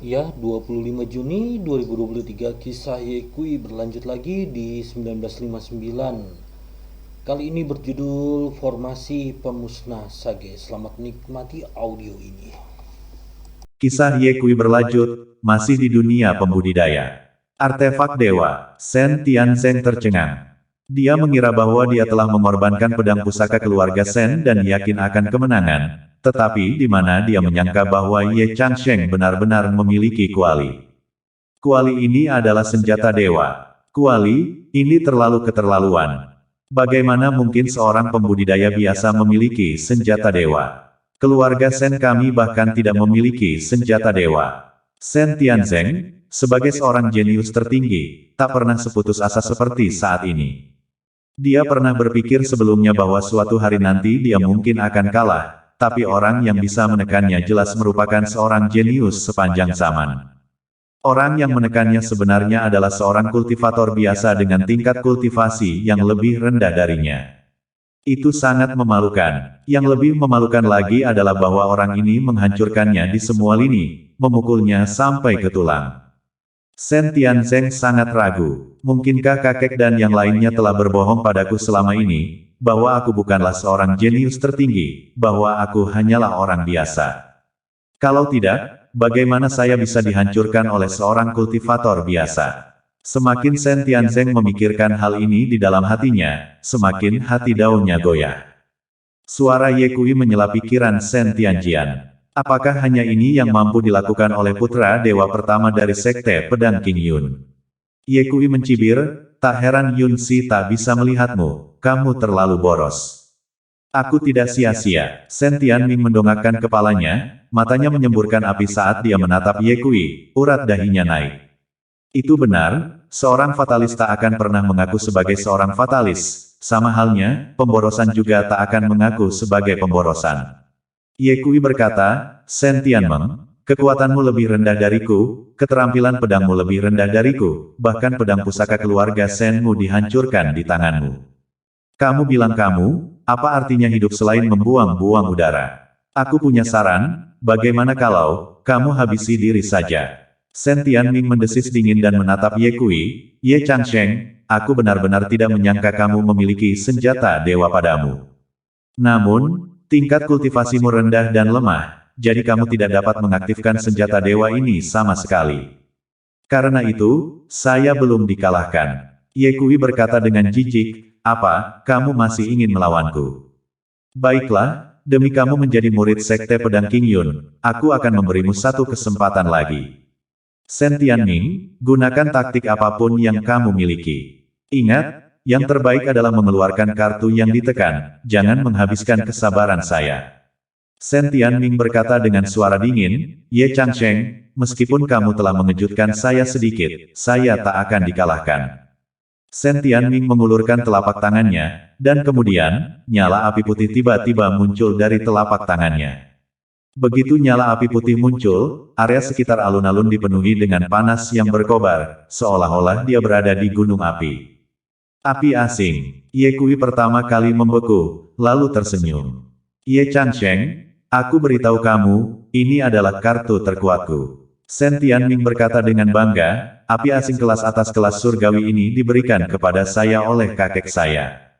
Ya, 25 Juni 2023 kisah Yekui berlanjut lagi di 1959. Kali ini berjudul Formasi Pemusnah Sage. Selamat menikmati audio ini. Kisah Ye Kui berlanjut, masih di dunia pembudidaya. Artefak dewa, Sen Tianzeng tercengang. Dia mengira bahwa dia telah mengorbankan pedang pusaka keluarga Sen dan yakin akan kemenangan, tetapi di mana dia menyangka bahwa Ye Changsheng benar-benar memiliki kuali. Kuali ini adalah senjata dewa. Kuali, ini terlalu keterlaluan. Bagaimana mungkin seorang pembudidaya biasa memiliki senjata dewa? Keluarga Sen kami bahkan tidak memiliki senjata dewa. Sen Tianzeng, sebagai seorang jenius tertinggi, tak pernah seputus asa seperti saat ini. Dia pernah berpikir sebelumnya bahwa suatu hari nanti dia mungkin akan kalah, tapi orang yang bisa menekannya jelas merupakan seorang jenius sepanjang zaman. Orang yang menekannya sebenarnya adalah seorang kultivator biasa dengan tingkat kultivasi yang lebih rendah darinya. Itu sangat memalukan. Yang lebih memalukan lagi adalah bahwa orang ini menghancurkannya di semua lini, memukulnya sampai ke tulang. Sen Tianzeng sangat ragu. Mungkinkah kakek dan yang lainnya telah berbohong padaku selama ini, bahwa aku bukanlah seorang jenius tertinggi, bahwa aku hanyalah orang biasa. Kalau tidak, bagaimana saya bisa dihancurkan oleh seorang kultivator biasa? Semakin Sen Tianzeng memikirkan hal ini di dalam hatinya, semakin hati daunnya goyah. Suara Ye Kui menyela pikiran Sen Tianjian. Apakah hanya ini yang mampu dilakukan oleh putra dewa pertama dari Sekte Pedang King Yun? Ye Kui mencibir, tak heran Yun Si tak bisa melihatmu, kamu terlalu boros. Aku tidak sia-sia. Sen Tianming mendongakkan kepalanya, matanya menyemburkan api saat dia menatap Ye Kui, urat dahinya naik. Itu benar, seorang fatalis tak akan pernah mengaku sebagai seorang fatalis. Sama halnya, pemborosan juga tak akan mengaku sebagai pemborosan. Ye Kui berkata, Sen Tianmeng, kekuatanmu lebih rendah dariku, keterampilan pedangmu lebih rendah dariku, bahkan pedang pusaka keluarga Senmu dihancurkan di tanganmu. Kamu bilang kamu, apa artinya hidup selain membuang-buang udara? Aku punya saran, bagaimana kalau, kamu habisi diri saja? Sen Tianming mendesis dingin dan menatap Ye Kui, Ye Changsheng, aku benar-benar tidak menyangka kamu memiliki senjata dewa padamu. Namun, tingkat kultivasimu rendah dan lemah, jadi kamu tidak dapat mengaktifkan senjata dewa ini sama sekali. Karena itu, saya belum dikalahkan. Ye Kui berkata dengan jijik, apa, kamu masih ingin melawanku? Baiklah, demi kamu menjadi murid Sekte Pedang King Yun, aku akan memberimu satu kesempatan lagi. Sen Tianming, gunakan taktik apapun yang kamu miliki. Ingat, yang terbaik adalah mengeluarkan kartu yang ditekan, jangan menghabiskan kesabaran saya. Sen Tianming berkata dengan suara dingin, Ye Changsheng, meskipun kamu telah mengejutkan saya sedikit, saya tak akan dikalahkan. Sen Tianming mengulurkan telapak tangannya, dan kemudian, nyala api putih tiba-tiba muncul dari telapak tangannya. Begitu nyala api putih muncul, area sekitar alun-alun dipenuhi dengan panas yang berkobar, seolah-olah dia berada di gunung api. Api asing. Ye Kui pertama kali membeku, lalu tersenyum. Ye Changsheng, aku beritahu kamu, ini adalah kartu terkuatku. Sen Tianming berkata dengan bangga, api asing kelas atas kelas surgawi ini diberikan kepada saya oleh kakek saya.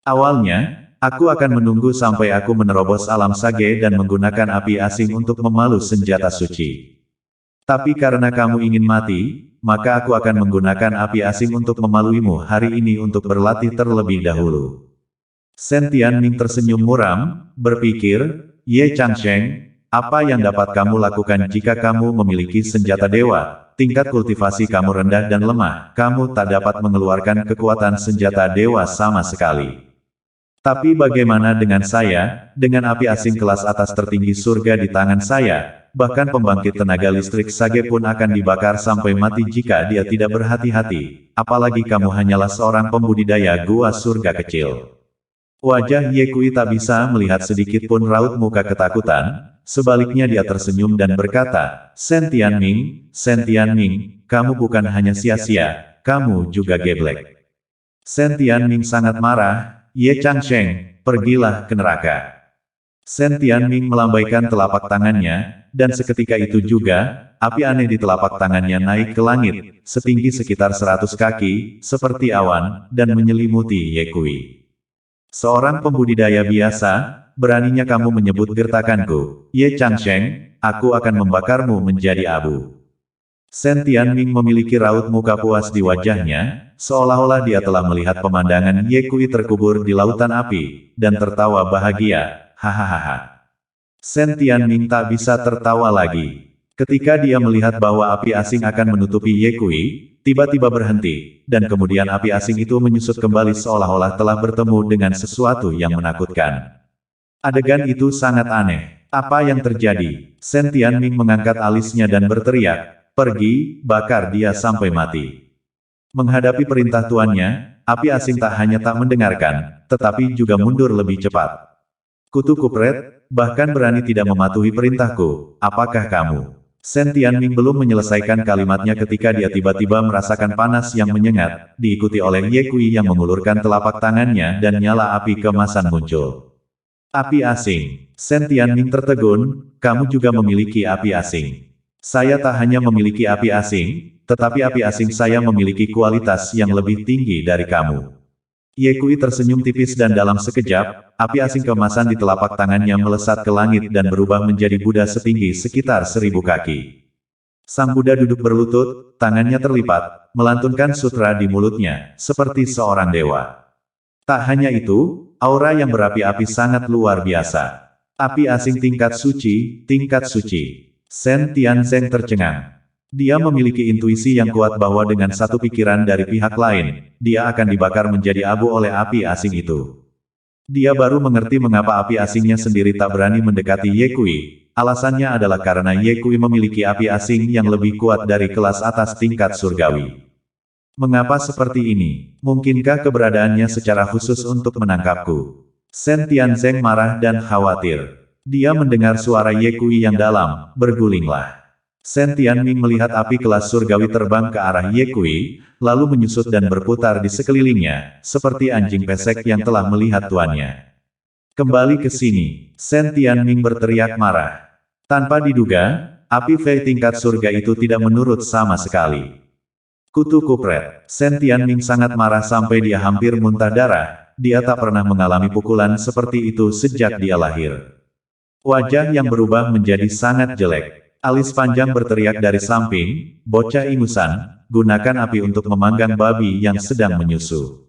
Awalnya, aku akan menunggu sampai aku menerobos alam sage dan menggunakan api asing untuk memalu senjata suci. Tapi karena kamu ingin mati, maka aku akan menggunakan api asing untuk memaluimu hari ini untuk berlatih terlebih dahulu. Sen Tianming tersenyum muram, berpikir, Ye Changsheng, apa yang dapat kamu lakukan jika kamu memiliki senjata dewa? Tingkat kultivasi kamu rendah dan lemah, kamu tak dapat mengeluarkan kekuatan senjata dewa sama sekali. Tapi bagaimana dengan saya, dengan api asing kelas atas tertinggi surga di tangan saya, bahkan pembangkit tenaga listrik Sage pun akan dibakar sampai mati jika dia tidak berhati-hati, apalagi kamu hanyalah seorang pembudidaya gua surga kecil. Wajah Ye Kui tak bisa melihat sedikit pun raut muka ketakutan, sebaliknya dia tersenyum dan berkata, Sen Tianming, kamu bukan hanya sia-sia, kamu juga geblek. Sen Tianming sangat marah, Ye Changsheng, pergilah ke neraka. Sen Tianming melambaikan telapak tangannya, dan seketika itu juga, api aneh di telapak tangannya naik ke langit, setinggi sekitar 100 kaki, seperti awan, dan menyelimuti Ye Kui. Seorang pembudidaya biasa, beraninya kamu menyebut gertakanku, Ye Changsheng, aku akan membakarmu menjadi abu. Shen Tianming memiliki raut muka puas di wajahnya, seolah-olah dia telah melihat pemandangan Ye Kui terkubur di lautan api, dan tertawa bahagia, hahaha. Shen Tianming tak bisa tertawa lagi. Ketika dia melihat bahwa api asing akan menutupi Ye Kui, tiba-tiba berhenti, dan kemudian api asing itu menyusut kembali seolah-olah telah bertemu dengan sesuatu yang menakutkan. Adegan itu sangat aneh. Apa yang terjadi? Shen Tianming mengangkat alisnya dan berteriak, pergi, bakar dia sampai mati. Menghadapi perintah tuannya, api asing tak hanya tak mendengarkan, tetapi juga mundur lebih cepat. Kutu kupret, bahkan berani tidak mematuhi perintahku, apakah kamu? Shen Tianming belum menyelesaikan kalimatnya ketika dia tiba-tiba merasakan panas yang menyengat, diikuti oleh Ye Kui yang mengulurkan telapak tangannya dan nyala api keemasan muncul. Api asing. Shen Tianming tertegun, kamu juga memiliki api asing. Saya tak hanya memiliki api asing, tetapi api asing saya memiliki kualitas yang lebih tinggi dari kamu. Ye Kui tersenyum tipis dan dalam sekejap, api asing keemasan di telapak tangannya melesat ke langit dan berubah menjadi Buddha setinggi sekitar 1000 kaki. Sang Buddha duduk berlutut, tangannya terlipat, melantunkan sutra di mulutnya, seperti seorang dewa. Tak hanya itu, aura yang berapi-api sangat luar biasa. Api asing tingkat suci, tingkat suci. Shen Tianzeng tercengang. Dia memiliki intuisi yang kuat bahwa dengan satu pikiran dari pihak lain, dia akan dibakar menjadi abu oleh api asing itu. Dia baru mengerti mengapa api asingnya sendiri tak berani mendekati Ye Kui. Alasannya adalah karena Ye Kui memiliki api asing yang lebih kuat dari kelas atas tingkat surgawi. Mengapa seperti ini? Mungkinkah keberadaannya secara khusus untuk menangkapku? Shen Tianzeng marah dan khawatir. Dia mendengar suara Ye Kui yang dalam, bergulinglah. Shen Tianming melihat api kelas surgawi terbang ke arah Ye Kui, lalu menyusut dan berputar di sekelilingnya, seperti anjing pesek yang telah melihat tuannya. Kembali ke sini, Shen Tianming berteriak marah. Tanpa diduga, api Fei tingkat surga itu tidak menurut sama sekali. Kutu kupret, Shen Tianming sangat marah sampai dia hampir muntah darah, dia tak pernah mengalami pukulan seperti itu sejak dia lahir. Wajah yang berubah menjadi sangat jelek. Alis panjang berteriak dari samping, bocah ingusan, gunakan api untuk memanggang babi yang sedang menyusu.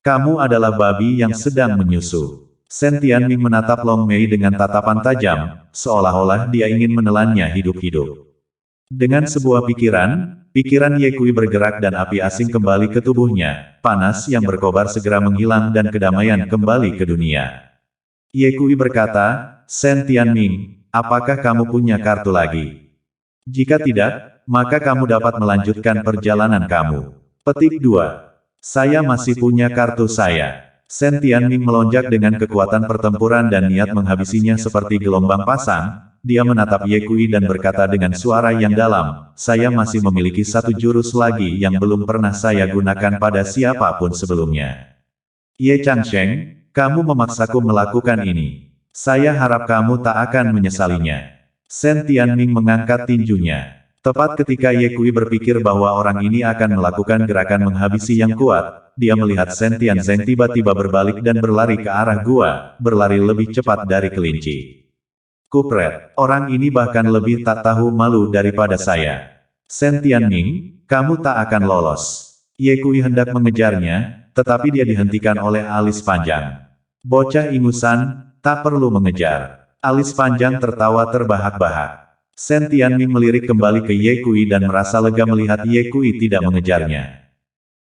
Kamu adalah babi yang sedang menyusu. Shen Tianming menatap Long Mei dengan tatapan tajam, seolah-olah dia ingin menelannya hidup-hidup. Dengan sebuah pikiran Ye Kui bergerak dan api asing kembali ke tubuhnya, panas yang berkobar segera menghilang dan kedamaian kembali ke dunia. Ye Kui berkata, Shen Tianming, apakah kamu punya kartu lagi? Jika tidak, maka kamu dapat melanjutkan perjalanan kamu. Petik 2. Saya masih punya kartu saya. Shen Tianming melonjak dengan kekuatan pertempuran dan niat menghabisinya seperti gelombang pasang. Dia menatap Ye Kui dan berkata dengan suara yang dalam, saya masih memiliki satu jurus lagi yang belum pernah saya gunakan pada siapapun sebelumnya. Ye Changsheng, kamu memaksaku melakukan ini. Saya harap kamu tak akan menyesalinya. Shen Tianming mengangkat tinjunya. Tepat ketika Ye Kui berpikir bahwa orang ini akan melakukan gerakan menghabisi yang kuat, dia melihat Shen Tianzeng tiba-tiba berbalik dan berlari ke arah gua, berlari lebih cepat dari kelinci. Kupret, orang ini bahkan lebih tak tahu malu daripada saya. Shen Tianming, kamu tak akan lolos. Ye Kui hendak mengejarnya, tetapi dia dihentikan oleh alis panjang. Bocah ingusan, tak perlu mengejar. Alis panjang tertawa terbahak-bahak. Shen Tianming melirik kembali ke Ye Kui dan merasa lega melihat Ye Kui tidak mengejarnya.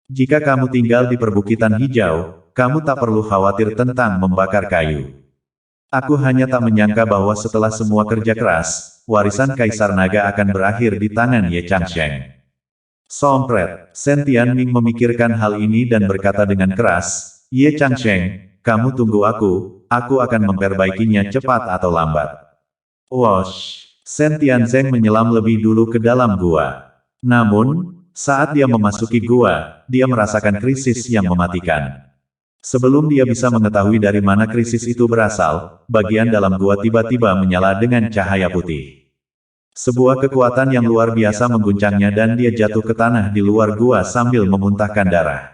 Jika kamu tinggal di perbukitan hijau, kamu tak perlu khawatir tentang membakar kayu. Aku hanya tak menyangka bahwa setelah semua kerja keras, warisan Kaisar Naga akan berakhir di tangan Ye Changsheng. Sompret, Shen Tianming memikirkan hal ini dan berkata dengan keras, Ye Changsheng, kamu tunggu aku akan memperbaikinya cepat atau lambat. Wosh! Shen Tianzeng menyelam lebih dulu ke dalam gua. Namun, saat dia memasuki gua, dia merasakan krisis yang mematikan. Sebelum dia bisa mengetahui dari mana krisis itu berasal, bagian dalam gua tiba-tiba menyala dengan cahaya putih. Sebuah kekuatan yang luar biasa mengguncangnya dan dia jatuh ke tanah di luar gua sambil memuntahkan darah.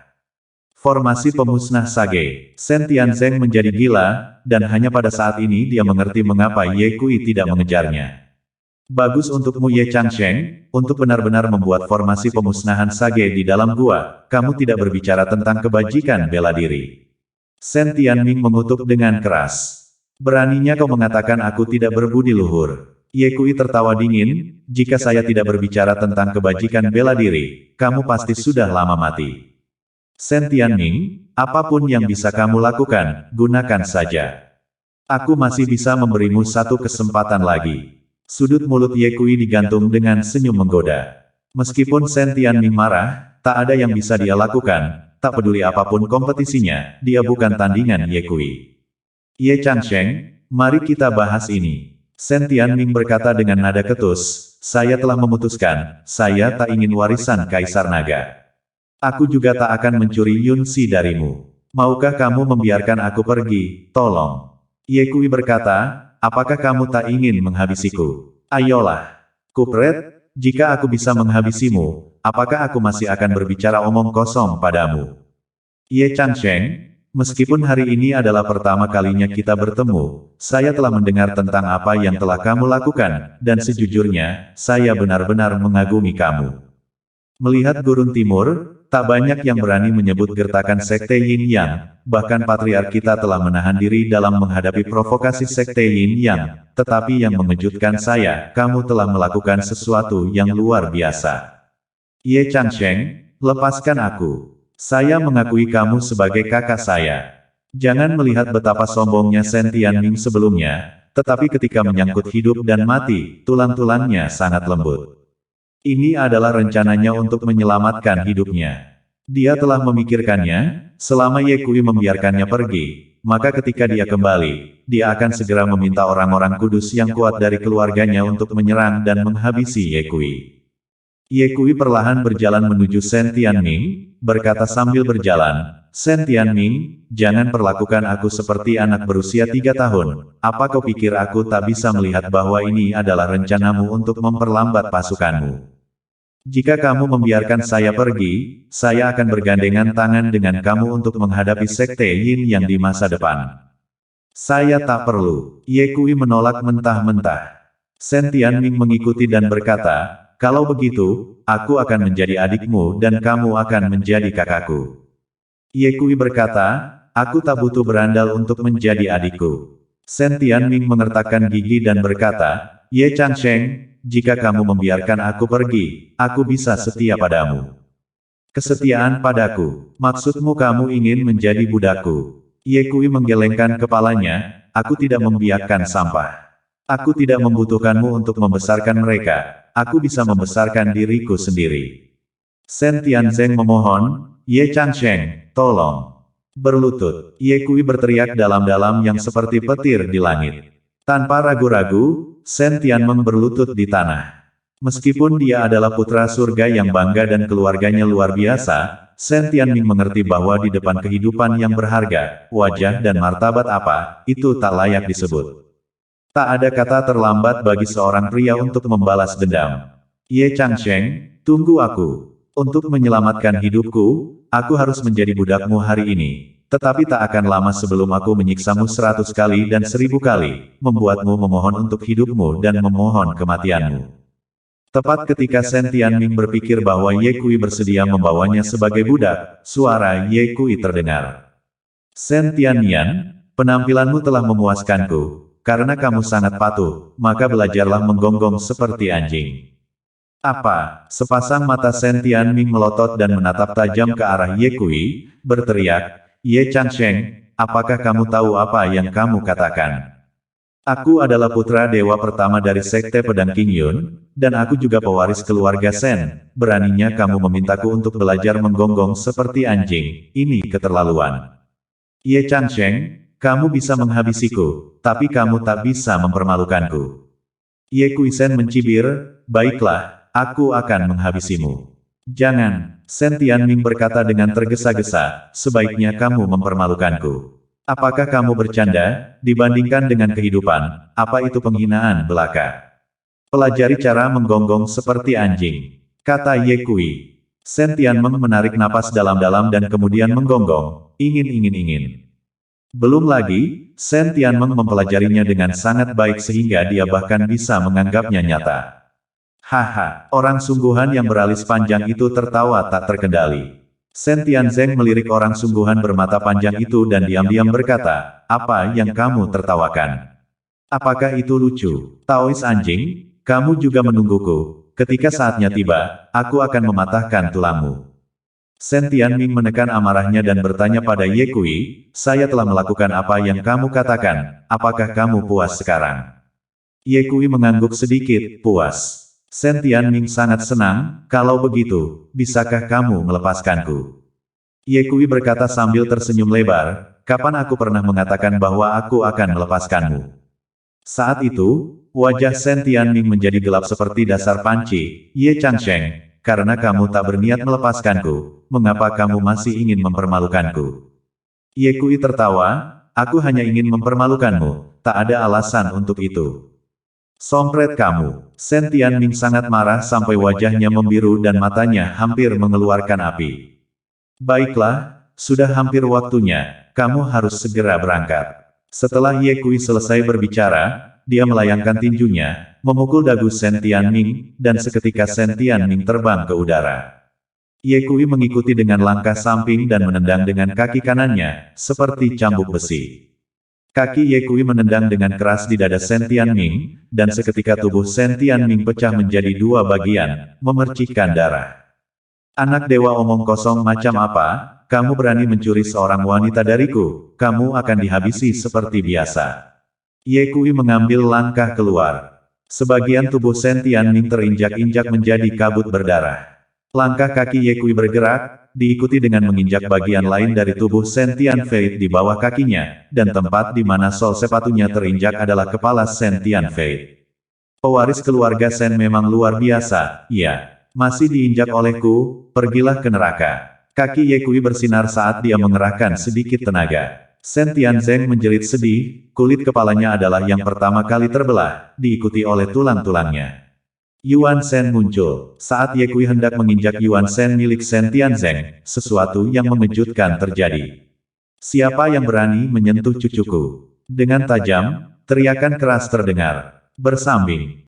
Formasi pemusnah Sage. Shen Tianzeng menjadi gila, dan hanya pada saat ini dia mengerti mengapa Ye Kui tidak mengejarnya. Bagus untukmu Ye Changsheng, untuk benar-benar membuat formasi pemusnahan Sage di dalam gua, kamu tidak berbicara tentang kebajikan bela diri. Shen Tianming mengutuk dengan keras. Beraninya kau mengatakan aku tidak berbudi luhur. Ye Kui tertawa dingin, jika saya tidak berbicara tentang kebajikan bela diri, kamu pasti sudah lama mati. Shen Tianming, apapun yang bisa kamu lakukan, gunakan saja. Aku masih bisa memberimu satu kesempatan lagi. Sudut mulut Ye Kui digantung dengan senyum menggoda. Meskipun Shen Tianming marah, tak ada yang bisa dia lakukan, tak peduli apapun kompetisinya, dia bukan tandingan Ye Kui. Ye Changsheng, mari kita bahas ini. Shen Tianming berkata dengan nada ketus, saya telah memutuskan, saya tak ingin warisan Kaisar Naga. Aku juga tak akan mencuri Yun Xi darimu. Maukah kamu membiarkan aku pergi, tolong? Ye Kui berkata, apakah kamu tak ingin menghabisiku? Ayolah. Kupret, jika aku bisa menghabisimu, apakah aku masih akan berbicara omong kosong padamu? Ye Changsheng, meskipun hari ini adalah pertama kalinya kita bertemu, saya telah mendengar tentang apa yang telah kamu lakukan, dan sejujurnya, saya benar-benar mengagumi kamu. Melihat Gurun Timur, tak banyak yang berani menyebut gertakan Sekte Yin Yang, bahkan patriark kita telah menahan diri dalam menghadapi provokasi Sekte Yin Yang, tetapi yang mengejutkan saya, kamu telah melakukan sesuatu yang luar biasa. Ye Changsheng, lepaskan aku. Saya mengakui kamu sebagai kakak saya. Jangan melihat betapa sombongnya Shen Tianming sebelumnya, tetapi ketika menyangkut hidup dan mati, tulang-tulangnya sangat lembut. Ini adalah rencananya untuk menyelamatkan hidupnya. Dia telah memikirkannya, selama Ye Kui membiarkannya pergi, maka ketika dia kembali, dia akan segera meminta orang-orang kudus yang kuat dari keluarganya untuk menyerang dan menghabisi Ye Kui. Ye Kui perlahan berjalan menuju Shen Tianming, berkata sambil berjalan, Shen Tianming, jangan perlakukan aku seperti anak berusia 3 tahun, apa kau pikir aku tak bisa melihat bahwa ini adalah rencanamu untuk memperlambat pasukanmu? Jika kamu membiarkan saya pergi, saya akan bergandengan tangan dengan kamu untuk menghadapi Sekte Yin yang di masa depan. Saya tak perlu. Ye Kui menolak mentah-mentah. Shen Tianming mengikuti dan berkata, kalau begitu, aku akan menjadi adikmu dan kamu akan menjadi kakakku. Ye Kui berkata, aku tak butuh berandal untuk menjadi adikku. Shen Tianming mengertakkan gigi dan berkata, Ye Changsheng, jika kamu membiarkan aku pergi, aku bisa setia padamu. Kesetiaan padaku, maksudmu kamu ingin menjadi budakku. Ye Kui menggelengkan kepalanya, aku tidak membiarkan sampah. Aku tidak membutuhkanmu untuk membesarkan mereka, aku bisa membesarkan diriku sendiri. Shen Tianzeng memohon, Ye Changsheng, tolong. Berlutut, Ye Kui berteriak dalam-dalam yang seperti petir di langit. Tanpa ragu-ragu, Shen Tianmeng berlutut di tanah. Meskipun dia adalah putra surga yang bangga dan keluarganya luar biasa, Shen Tianming mengerti bahwa di depan kehidupan yang berharga, wajah dan martabat apa, itu tak layak disebut. Tak ada kata terlambat bagi seorang pria untuk membalas dendam. Ye Changsheng, tunggu aku. Untuk menyelamatkan hidupku, aku harus menjadi budakmu hari ini. Tetapi tak akan lama sebelum aku menyiksamu 100 kali dan 1000 kali, membuatmu memohon untuk hidupmu dan memohon kematianmu. Tepat ketika Shen Tianming berpikir bahwa Ye Kui bersedia membawanya sebagai budak, suara Ye Kui terdengar. Shen Tianyan, penampilanmu telah memuaskanku. Karena kamu sangat patuh, maka belajarlah menggonggong seperti anjing. Apa? Sepasang mata Shen Tianming melotot dan menatap tajam ke arah Ye Kui, berteriak, Ye Changsheng, apakah kamu tahu apa yang kamu katakan? Aku adalah putra dewa pertama dari Sekte Pedang King Yun, dan aku juga pewaris keluarga Shen. Beraninya kamu memintaku untuk belajar menggonggong seperti anjing, ini keterlaluan. Ye Changsheng, kamu bisa menghabisiku, tapi kamu tak bisa mempermalukanku. Ye Kuisen mencibir, baiklah, aku akan menghabisimu. Jangan, Shen Tianming berkata dengan tergesa-gesa, sebaiknya kamu mempermalukanku. Apakah kamu bercanda, dibandingkan dengan kehidupan, apa itu penghinaan belaka? Pelajari cara menggonggong seperti anjing, kata Ye Kui. Shen Tianmeng menarik napas dalam-dalam dan kemudian menggonggong, ingin. Belum lagi, Shen Tianmeng mempelajarinya dengan sangat baik sehingga dia bahkan bisa menganggapnya nyata. Haha, orang sungguhan yang beralis panjang itu tertawa tak terkendali. Shen Tianzeng melirik orang sungguhan bermata panjang itu dan diam-diam berkata, apa yang kamu tertawakan? Apakah itu lucu? Taois anjing, kamu juga menungguku. Ketika saatnya tiba, aku akan mematahkan tulangmu. Shen Tianming menekan amarahnya dan bertanya pada Ye Kui, saya telah melakukan apa yang kamu katakan, apakah kamu puas sekarang? Ye Kui mengangguk sedikit, puas. Shen Tianming sangat senang, kalau begitu, bisakah kamu melepaskanku? Ye Kui berkata sambil tersenyum lebar, kapan aku pernah mengatakan bahwa aku akan melepaskanmu? Saat itu, wajah Shen Tianming menjadi gelap seperti dasar panci, Ye Changsheng, karena kamu tak berniat melepaskanku, mengapa kamu masih ingin mempermalukanku? Ye Kui tertawa, aku hanya ingin mempermalukanmu, tak ada alasan untuk itu. Sompret kamu. Shen Tianming sangat marah sampai wajahnya membiru dan matanya hampir mengeluarkan api. Baiklah, sudah hampir waktunya, kamu harus segera berangkat. Setelah Ye Kui selesai berbicara, dia melayangkan tinjunya, memukul dagu Shen Tianming, dan seketika Shen Tianming terbang ke udara. Ye Kui mengikuti dengan langkah samping dan menendang dengan kaki kanannya, seperti cambuk besi. Kaki Ye Kui menendang dengan keras di dada Shen Tianming, dan seketika tubuh Shen Tianming pecah menjadi dua bagian, memercikkan darah. Anak dewa omong kosong macam apa, kamu berani mencuri seorang wanita dariku, kamu akan dihabisi seperti biasa. Ye Kui mengambil langkah keluar. Sebagian tubuh Shen Tianming terinjak-injak menjadi kabut berdarah. Langkah kaki Ye Kui bergerak, diikuti dengan menginjak bagian lain dari tubuh Shen Tianfei di bawah kakinya, dan tempat di mana sol sepatunya terinjak adalah kepala Shen Tianfei. Pewaris keluarga Shen memang luar biasa, iya. Masih diinjak olehku, pergilah ke neraka. Kaki Ye Kui bersinar saat dia mengerahkan sedikit tenaga. Shen Tianzeng menjerit sedih, kulit kepalanya adalah yang pertama kali terbelah, diikuti oleh tulang-tulangnya. Yuan Shen muncul. Saat Ye Kui hendak menginjak Yuan Shen milik Shen Tianzeng, sesuatu yang mengejutkan terjadi. Siapa yang berani menyentuh cucuku? Dengan tajam, teriakan keras terdengar. Bersambing.